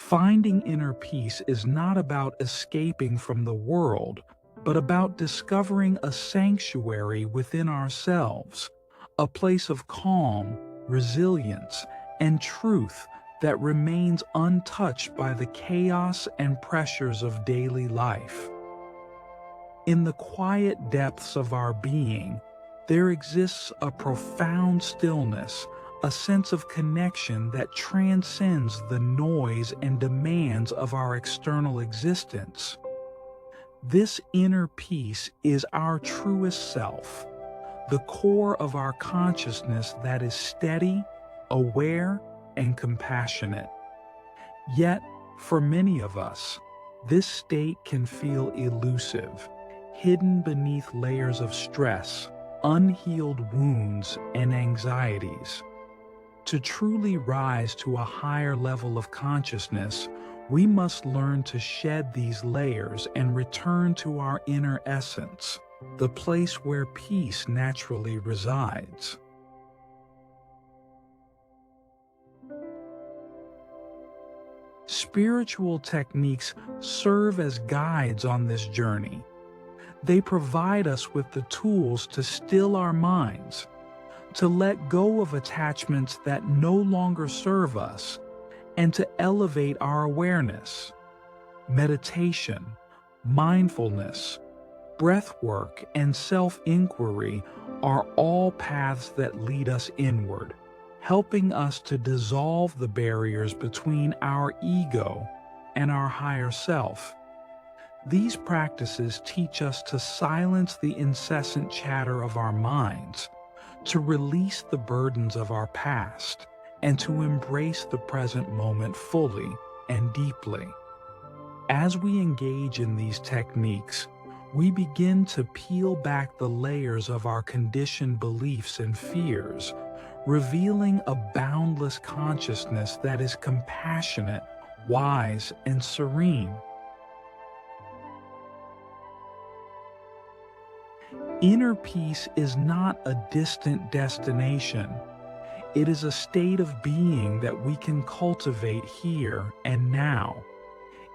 Finding inner peace is not about escaping from the world, but about discovering a sanctuary within ourselves, a place of calm, resilience, and truth that remains untouched by the chaos and pressures of daily life. In the quiet depths of our being, there exists a profound stillness, a sense of connection that transcends the noise and demands of our external existence. This inner peace is our truest self, the core of our consciousness that is steady, aware, and compassionate. Yet, for many of us, this state can feel elusive, hidden beneath layers of stress, unhealed wounds, and anxieties. To truly rise to a higher level of consciousness, we must learn to shed these layers and return to our inner essence, the place where peace naturally resides. Spiritual techniques serve as guides on this journey. They provide us with the tools to still our minds, to let go of attachments that no longer serve us, and to elevate our awareness. Meditation, mindfulness, breathwork, and self-inquiry are all paths that lead us inward, helping us to dissolve the barriers between our ego and our higher self. These practices teach us to silence the incessant chatter of our minds, to release the burdens of our past, and to embrace the present moment fully and deeply. As we engage in these techniques, we begin to peel back the layers of our conditioned beliefs and fears, revealing a boundless consciousness that is compassionate, wise, and serene. Inner peace is not a distant destination. It is a state of being that we can cultivate here and now.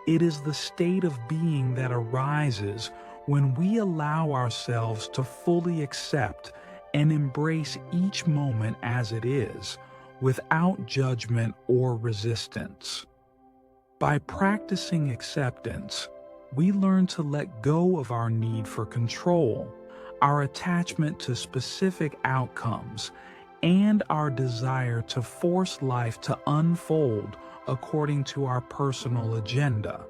It is the state of being that arises when we allow ourselves to fully accept and embrace each moment as it is, without judgment or resistance. By practicing acceptance, we learn to let go of our need for control, our attachment to specific outcomes, and our desire to force life to unfold according to our personal agenda.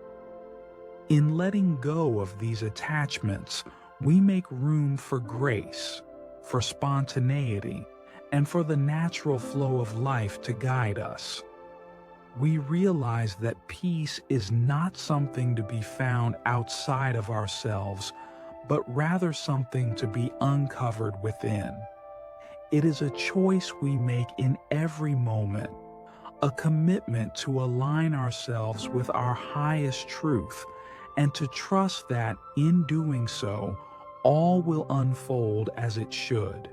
In letting go of these attachments, we make room for grace, for spontaneity, and for the natural flow of life to guide us. We realize that peace is not something to be found outside of ourselves, but rather something to be uncovered within. It is a choice we make in every moment, a commitment to align ourselves with our highest truth, and to trust that, in doing so, all will unfold as it should.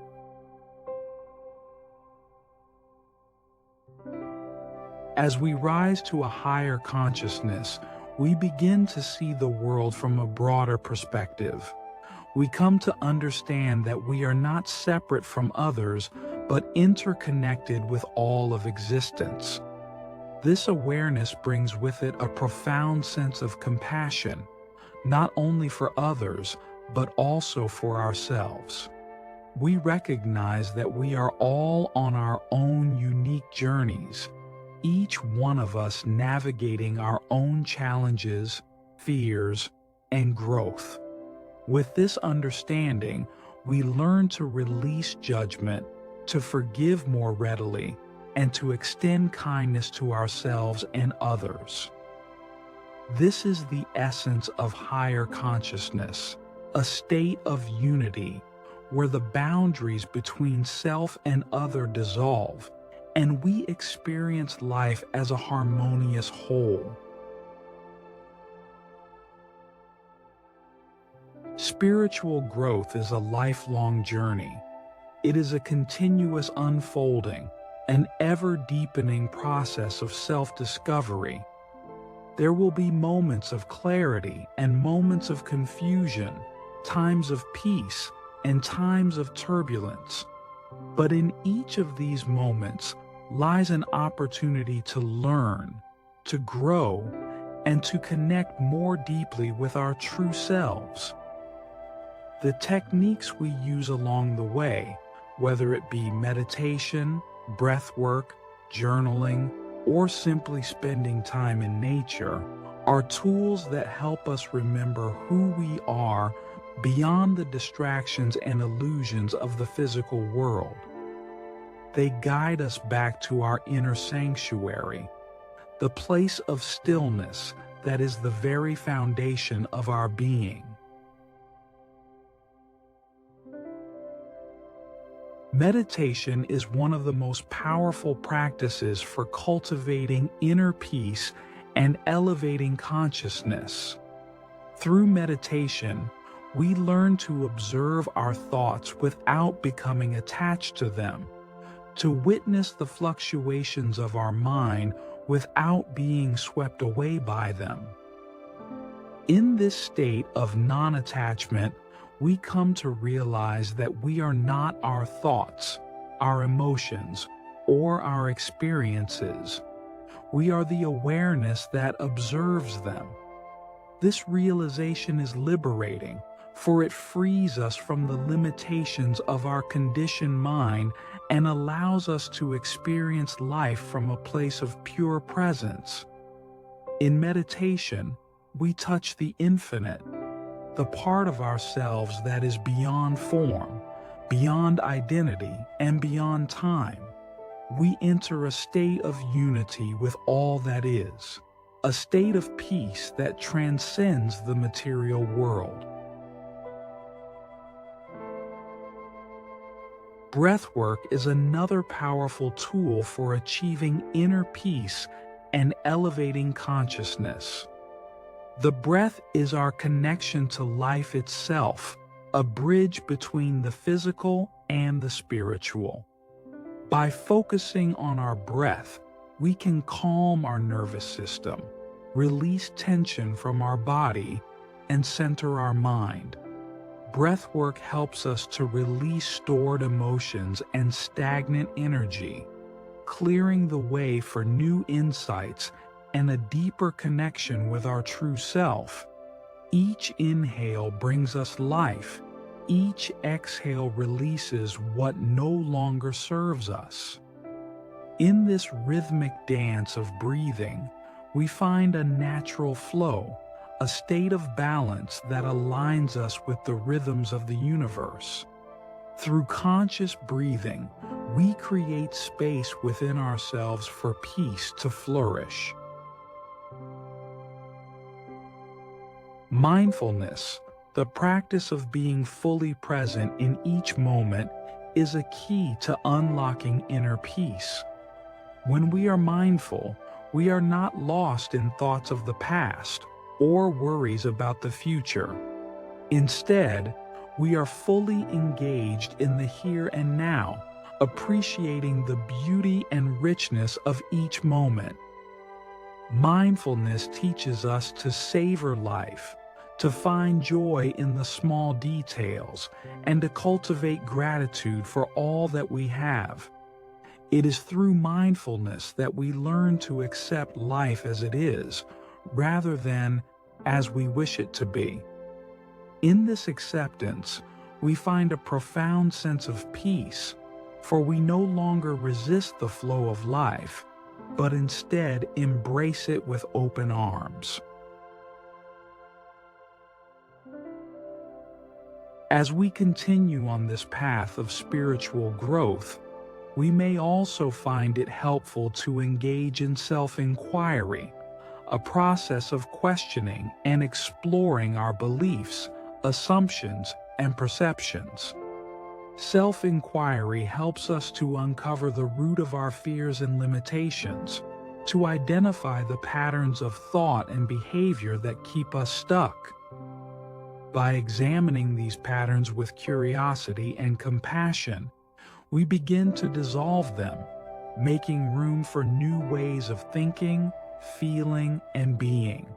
As we rise to a higher consciousness, we begin to see the world from a broader perspective. We come to understand that we are not separate from others, but interconnected with all of existence. This awareness brings with it a profound sense of compassion, not only for others, but also for ourselves. We recognize that we are all on our own unique journeys, each one of us navigating our own challenges, fears, and growth. With this understanding, we learn to release judgment, to forgive more readily, and to extend kindness to ourselves and others. This is the essence of higher consciousness, a state of unity where the boundaries between self and other dissolve, and we experience life as a harmonious whole. Spiritual growth is a lifelong journey. It is a continuous unfolding, an ever-deepening process of self-discovery. There will be moments of clarity and moments of confusion, times of peace and times of turbulence. But in each of these moments lies an opportunity to learn, to grow, and to connect more deeply with our true selves. The techniques we use along the way, whether it be meditation, breathwork, journaling, or simply spending time in nature, are tools that help us remember who we are beyond the distractions and illusions of the physical world. They guide us back to our inner sanctuary, the place of stillness that is the very foundation of our being. Meditation is one of the most powerful practices for cultivating inner peace and elevating consciousness. Through meditation, we learn to observe our thoughts without becoming attached to them, to witness the fluctuations of our mind without being swept away by them. In this state of non-attachment, we come to realize that we are not our thoughts, our emotions, or our experiences. We are the awareness that observes them. This realization is liberating, for it frees us from the limitations of our conditioned mind and allows us to experience life from a place of pure presence. In meditation, we touch the infinite, the part of ourselves that is beyond form, beyond identity, and beyond time. We enter a state of unity with all that is, a state of peace that transcends the material world. Breathwork is another powerful tool for achieving inner peace and elevating consciousness. The breath is our connection to life itself, a bridge between the physical and the spiritual. By focusing on our breath, we can calm our nervous system, release tension from our body, and center our mind. Breathwork helps us to release stored emotions and stagnant energy, clearing the way for new insights and a deeper connection with our true self. Each inhale brings us life. Each exhale releases what no longer serves us. In this rhythmic dance of breathing, we find a natural flow, a state of balance that aligns us with the rhythms of the universe. Through conscious breathing, we create space within ourselves for peace to flourish. Mindfulness, the practice of being fully present in each moment, is a key to unlocking inner peace. When we are mindful, we are not lost in thoughts of the past or worries about the future. Instead, we are fully engaged in the here and now, appreciating the beauty and richness of each moment. Mindfulness teaches us to savor life, to find joy in the small details, and to cultivate gratitude for all that we have. It is through mindfulness that we learn to accept life as it is, rather than as we wish it to be. In this acceptance, we find a profound sense of peace, for we no longer resist the flow of life, but instead embrace it with open arms. As we continue on this path of spiritual growth, we may also find it helpful to engage in self-inquiry, a process of questioning and exploring our beliefs, assumptions, and perceptions. Self-inquiry helps us to uncover the root of our fears and limitations, to identify the patterns of thought and behavior that keep us stuck. By examining these patterns with curiosity and compassion, we begin to dissolve them, making room for new ways of thinking, feeling, and being.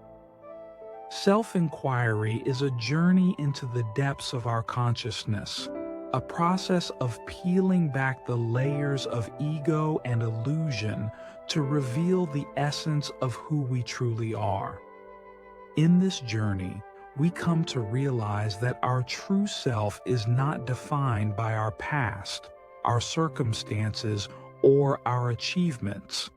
Self-inquiry is a journey into the depths of our consciousness, a process of peeling back the layers of ego and illusion to reveal the essence of who we truly are. In this journey, we come to realize that our true self is not defined by our past, our circumstances, or our achievements.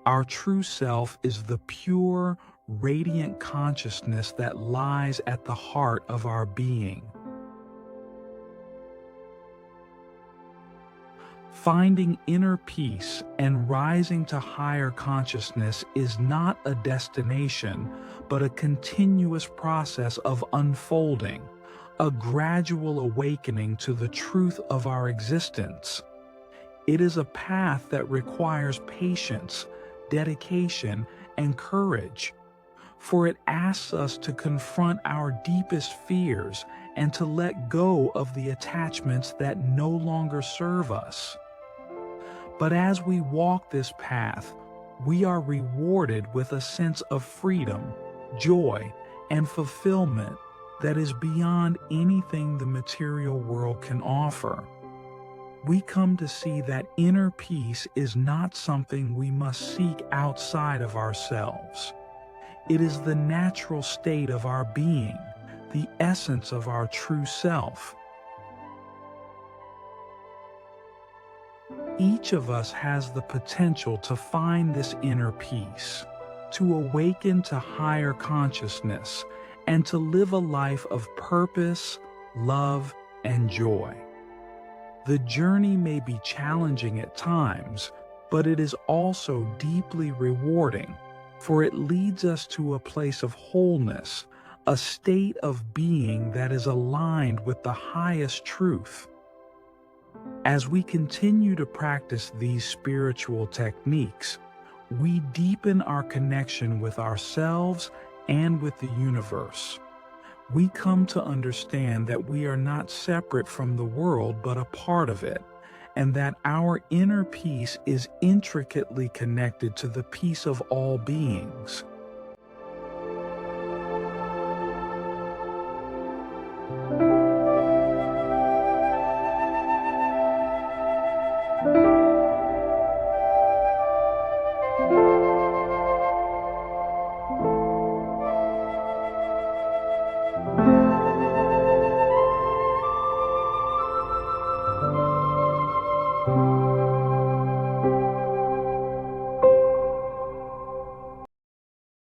Our true self is the pure, radiant consciousness that lies at the heart of our being. Finding inner peace and rising to higher consciousness is not a destination, but a continuous process of unfolding, a gradual awakening to the truth of our existence. It is a path that requires patience, dedication, and courage, for it asks us to confront our deepest fears and to let go of the attachments that no longer serve us. But as we walk this path, we are rewarded with a sense of freedom, joy, and fulfillment that is beyond anything the material world can offer. We come to see that inner peace is not something we must seek outside of ourselves. It is the natural state of our being, the essence of our true self. Each of us has the potential to find this inner peace, to awaken to higher consciousness, and to live a life of purpose, love, and joy. The journey may be challenging at times, but it is also deeply rewarding, for it leads us to a place of wholeness, a state of being that is aligned with the highest truth. As we continue to practice these spiritual techniques, we deepen our connection with ourselves and with the universe. We come to understand that we are not separate from the world but a part of it, and that our inner peace is intricately connected to the peace of all beings.